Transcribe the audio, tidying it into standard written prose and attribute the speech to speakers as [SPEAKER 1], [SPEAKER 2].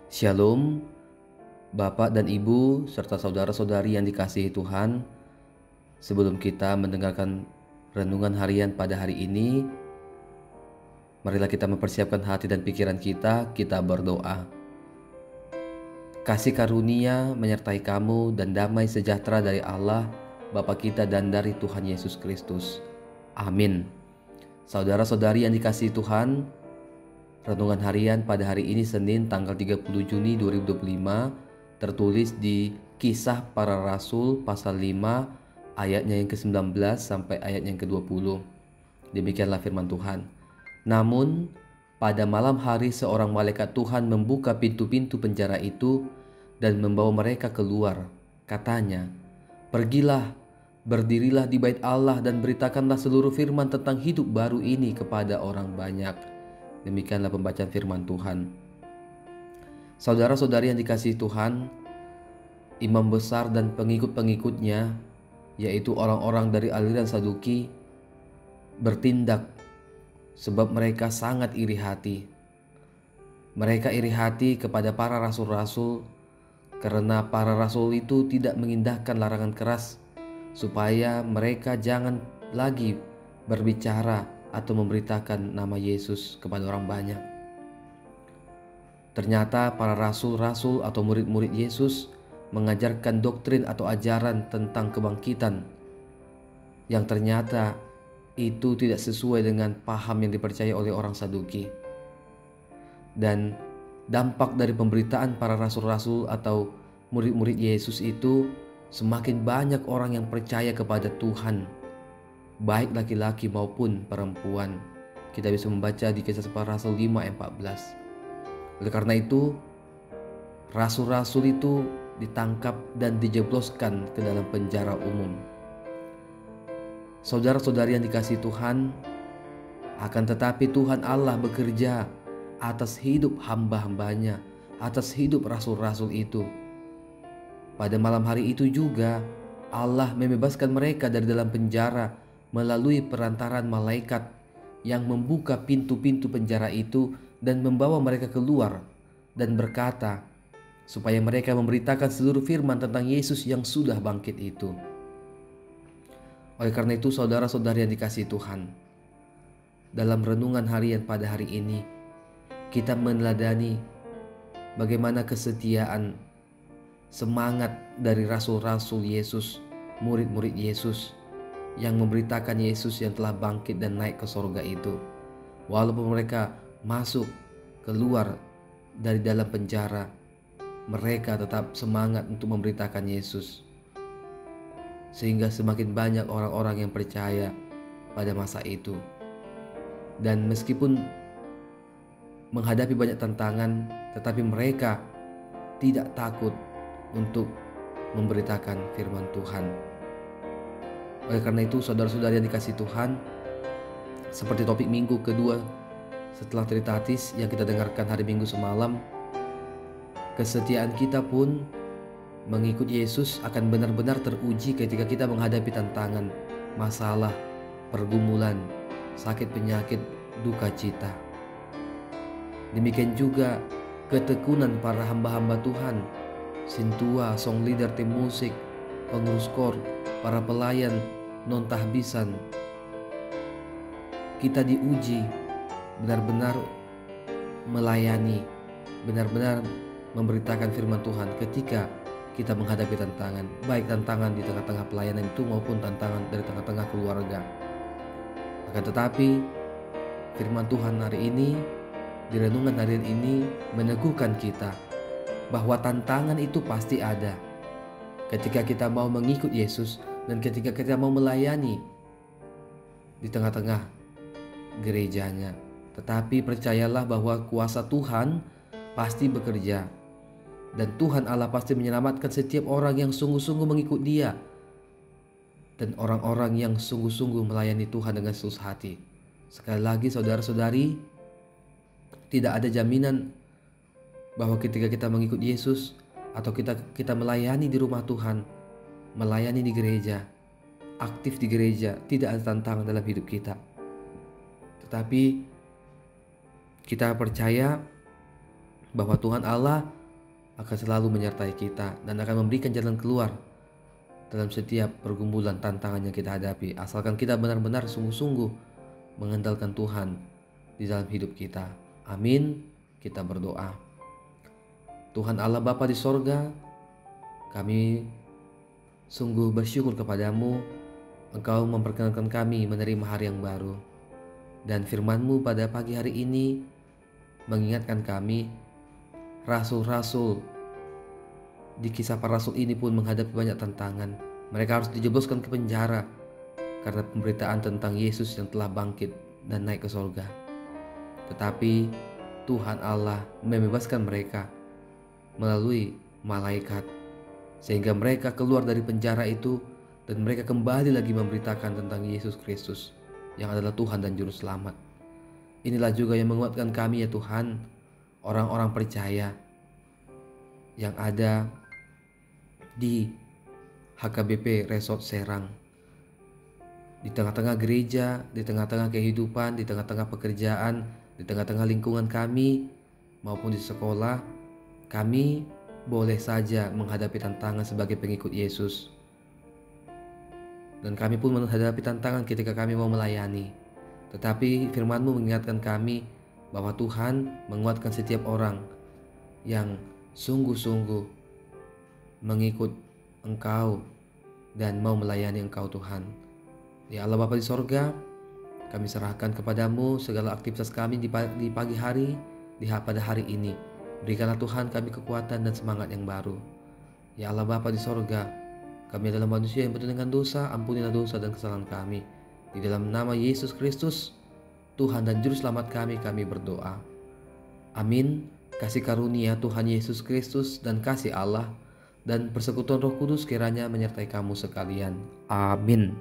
[SPEAKER 1] Shalom, Bapak dan Ibu, serta saudara-saudari yang dikasihi Tuhan. Sebelum kita mendengarkan renungan harian pada hari ini, marilah kita mempersiapkan hati dan pikiran kita berdoa. Kasih karunia menyertai kamu dan damai sejahtera dari Allah, Bapa kita dan dari Tuhan Yesus Kristus. Amin. Saudara-saudari yang dikasihi Tuhan, renungan harian pada hari ini Senin tanggal 30 Juni 2025 tertulis di Kisah Para Rasul pasal 5 ayatnya yang ke-19 sampai ayatnya yang ke-20. Demikianlah firman Tuhan. Namun pada malam hari seorang malaikat Tuhan membuka pintu-pintu penjara itu dan membawa mereka keluar. Katanya, "Pergilah, berdirilah di bait Allah dan beritakanlah seluruh firman tentang hidup baru ini kepada orang banyak." Demikianlah pembacaan firman Tuhan. Saudara-saudari yang dikasihi Tuhan, imam besar dan pengikut-pengikutnya, yaitu orang-orang dari aliran Saduki, bertindak sebab mereka sangat iri hati. Mereka iri hati kepada para rasul-rasul karena para rasul itu tidak mengindahkan larangan keras supaya mereka jangan lagi berbicara atau memberitakan nama Yesus kepada orang banyak. Ternyata para rasul-rasul atau murid-murid Yesus mengajarkan doktrin atau ajaran tentang kebangkitan yang ternyata itu tidak sesuai dengan paham yang dipercaya oleh orang Saduki. Dan dampak dari pemberitaan para rasul-rasul atau murid-murid Yesus itu, semakin banyak orang yang percaya kepada Tuhan, baik laki-laki maupun perempuan. Kita bisa membaca di Kisah Para Rasul 5 ayat 14. Oleh karena itu, rasul-rasul itu ditangkap dan dijebloskan ke dalam penjara umum. Saudara-saudari yang dikasihi Tuhan, akan tetapi Tuhan Allah bekerja atas hidup hamba-hambanya, atas hidup rasul-rasul itu. Pada malam hari itu juga Allah membebaskan mereka dari dalam penjara melalui perantaran malaikat yang membuka pintu-pintu penjara itu dan membawa mereka keluar dan berkata supaya mereka memberitakan seluruh firman tentang Yesus yang sudah bangkit itu. Oleh karena itu, saudara-saudari yang dikasihi Tuhan, dalam renungan harian pada hari ini kita meneladani bagaimana kesetiaan, semangat dari rasul-rasul Yesus, murid-murid Yesus yang memberitakan Yesus yang telah bangkit dan naik ke sorga itu. Walaupun mereka masuk keluar dari dalam penjara, mereka tetap semangat untuk memberitakan Yesus. Sehingga semakin banyak orang-orang yang percaya pada masa itu. Dan meskipun menghadapi banyak tantangan, tetapi mereka tidak takut untuk memberitakan firman Tuhan. Oleh karena itu, saudara-saudari yang dikasihi Tuhan, seperti topik minggu kedua setelah Trinitatis yang kita dengarkan hari Minggu semalam, kesetiaan kita pun mengikut Yesus akan benar-benar teruji ketika kita menghadapi tantangan, masalah, pergumulan, sakit penyakit, duka cita. Demikian juga ketekunan para hamba-hamba Tuhan, sintua, song leader, tim musik, pengurus kor, para pelayan non-tahbisan. Kita diuji benar-benar melayani, benar-benar memberitakan firman Tuhan ketika kita menghadapi tantangan, baik tantangan di tengah-tengah pelayanan itu maupun tantangan dari tengah-tengah keluarga. Akan tetapi firman Tuhan hari ini, di renungan harian ini, meneguhkan kita bahwa tantangan itu pasti ada ketika kita mau mengikut Yesus dan ketika kita mau melayani di tengah-tengah gerejanya. Tetapi percayalah bahwa kuasa Tuhan pasti bekerja dan Tuhan Allah pasti menyelamatkan setiap orang yang sungguh-sungguh mengikut Dia dan orang-orang yang sungguh-sungguh melayani Tuhan dengan setulus hati. Sekali lagi, saudara-saudari, tidak ada jaminan bahwa ketika kita mengikut Yesus atau kita melayani di rumah Tuhan, melayani di gereja, aktif di gereja, tidak ada tantangan dalam hidup kita. Tetapi kita percaya bahwa Tuhan Allah akan selalu menyertai kita dan akan memberikan jalan keluar dalam setiap pergumulan tantangan yang kita hadapi, asalkan kita benar-benar sungguh-sungguh mengandalkan Tuhan di dalam hidup kita. Amin. Kita berdoa. Tuhan Allah Bapa di sorga, kami sungguh bersyukur kepadamu. Engkau memperkenankan kami menerima hari yang baru, dan firman-Mu pada pagi hari ini mengingatkan kami, rasul-rasul di kisah para rasul ini pun menghadapi banyak tantangan. Mereka harus dijebloskan ke penjara karena pemberitaan tentang Yesus yang telah bangkit dan naik ke sorga. Tetapi Tuhan Allah membebaskan mereka melalui malaikat, sehingga mereka keluar dari penjara itu dan mereka kembali lagi memberitakan tentang Yesus Kristus yang adalah Tuhan dan Juru Selamat. Inilah juga yang menguatkan kami ya Tuhan, orang-orang percaya yang ada di HKBP Resort Serang. Di tengah-tengah gereja, di tengah-tengah kehidupan, di tengah-tengah pekerjaan, di tengah-tengah lingkungan kami maupun di sekolah, kami boleh saja menghadapi tantangan sebagai pengikut Yesus. Dan kami pun menghadapi tantangan ketika kami mau melayani. Tetapi firman-Mu mengingatkan kami bahwa Tuhan menguatkan setiap orang yang sungguh-sungguh mengikut Engkau dan mau melayani Engkau Tuhan. Ya Allah Bapa di sorga, kami serahkan kepadamu segala aktivitas kami di pagi hari, pada hari ini. Berikanlah Tuhan kami kekuatan dan semangat yang baru. Ya Allah Bapa di sorga, kami adalah manusia yang penuh dengan dosa. Ampunilah dosa dan kesalahan kami. Di dalam nama Yesus Kristus, Tuhan dan Juru Selamat kami berdoa. Amin. Kasih karunia Tuhan Yesus Kristus dan kasih Allah dan persekutuan Roh Kudus kiranya menyertai kamu sekalian. Amin.